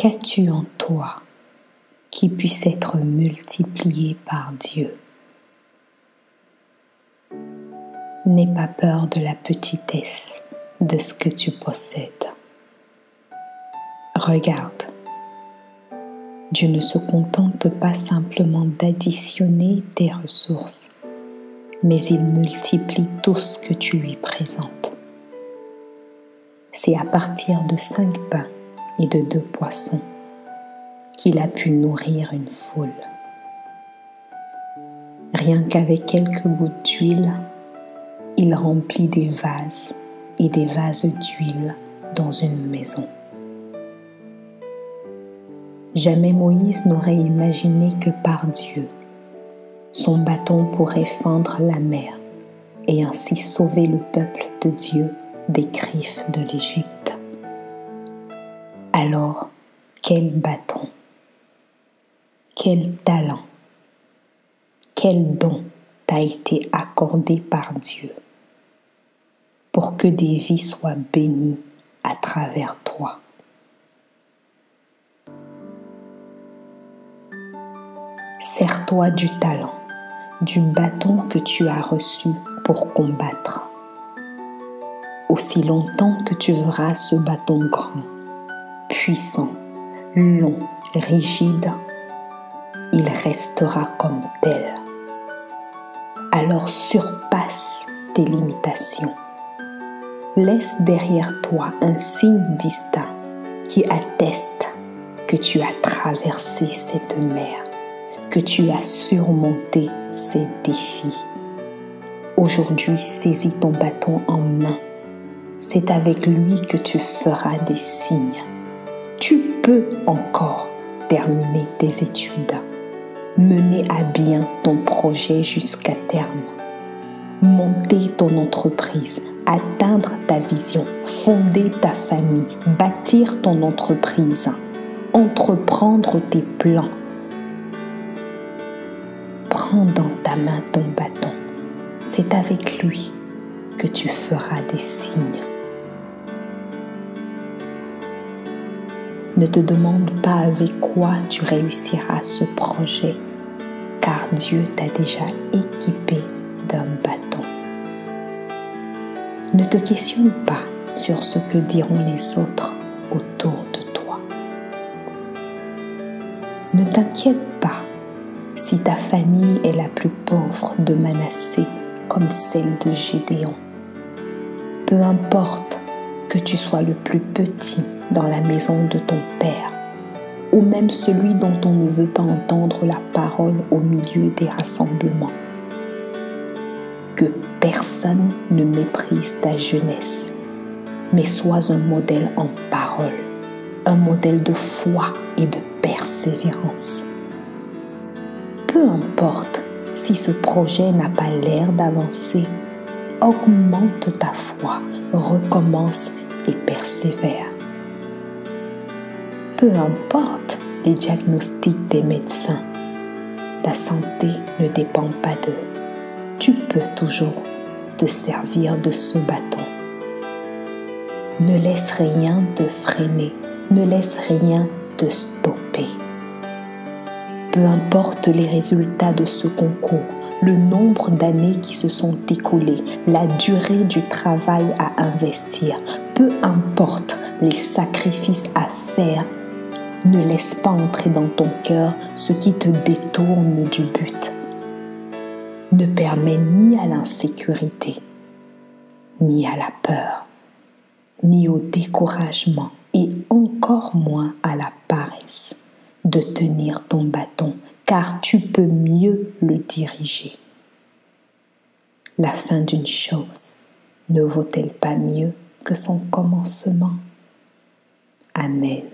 Qu'as-tu en toi qui puisse être multiplié par Dieu? N'aie pas peur de la petitesse de ce que tu possèdes. Regarde, Dieu ne se contente pas simplement d'additionner tes ressources, mais il multiplie tout ce que tu lui présentes. C'est à partir de 5 pains et de 2 poissons qu'il a pu nourrir une foule. Rien qu'avec quelques gouttes d'huile, il remplit des vases et des vases d'huile dans une maison. Jamais Moïse n'aurait imaginé que par Dieu, son bâton pourrait fendre la mer et ainsi sauver le peuple de Dieu des griffes de l'Égypte. Alors, quel bâton, quel talent, quel don t'a été accordé par Dieu pour que des vies soient bénies à travers toi. Sers-toi du talent, du bâton que tu as reçu pour combattre. Aussi longtemps que tu verras ce bâton grand, puissant, long, rigide, il restera comme tel. Alors surpasse tes limitations. Laisse derrière toi un signe distinct qui atteste que tu as traversé cette mer, que tu as surmonté ces défis. Aujourd'hui, saisis ton bâton en main. C'est avec lui que tu feras des signes. Tu peux encore terminer tes études, mener à bien ton projet jusqu'à terme, monter ton entreprise, atteindre ta vision, fonder ta famille, bâtir ton entreprise, entreprendre tes plans. Prends dans ta main ton bâton. C'est avec lui que tu feras des signes. Ne te demande pas avec quoi tu réussiras ce projet, car Dieu t'a déjà équipé d'un bâton. Ne te questionne pas sur ce que diront les autres autour de toi. Ne t'inquiète pas si ta famille est la plus pauvre de Manassé comme celle de Gédéon. Peu importe que tu sois le plus petit dans la maison de ton père, ou même celui dont on ne veut pas entendre la parole au milieu des rassemblements. Que personne ne méprise ta jeunesse, mais sois un modèle en parole, un modèle de foi et de persévérance. Peu importe si ce projet n'a pas l'air d'avancer, augmente ta foi, recommence et persévère. Peu importe les diagnostics des médecins, ta santé ne dépend pas d'eux. Tu peux toujours te servir de ce bâton. Ne laisse rien te freiner, ne laisse rien te stopper. Peu importe les résultats de ce concours, le nombre d'années qui se sont écoulées, la durée du travail à investir, peu importe les sacrifices à faire, ne laisse pas entrer dans ton cœur ce qui te détourne du but. Ne permets ni à l'insécurité, ni à la peur, ni au découragement et encore moins à la paresse de tenir ton bâton, car tu peux mieux le diriger. La fin d'une chose ne vaut-elle pas mieux que son commencement? Amen.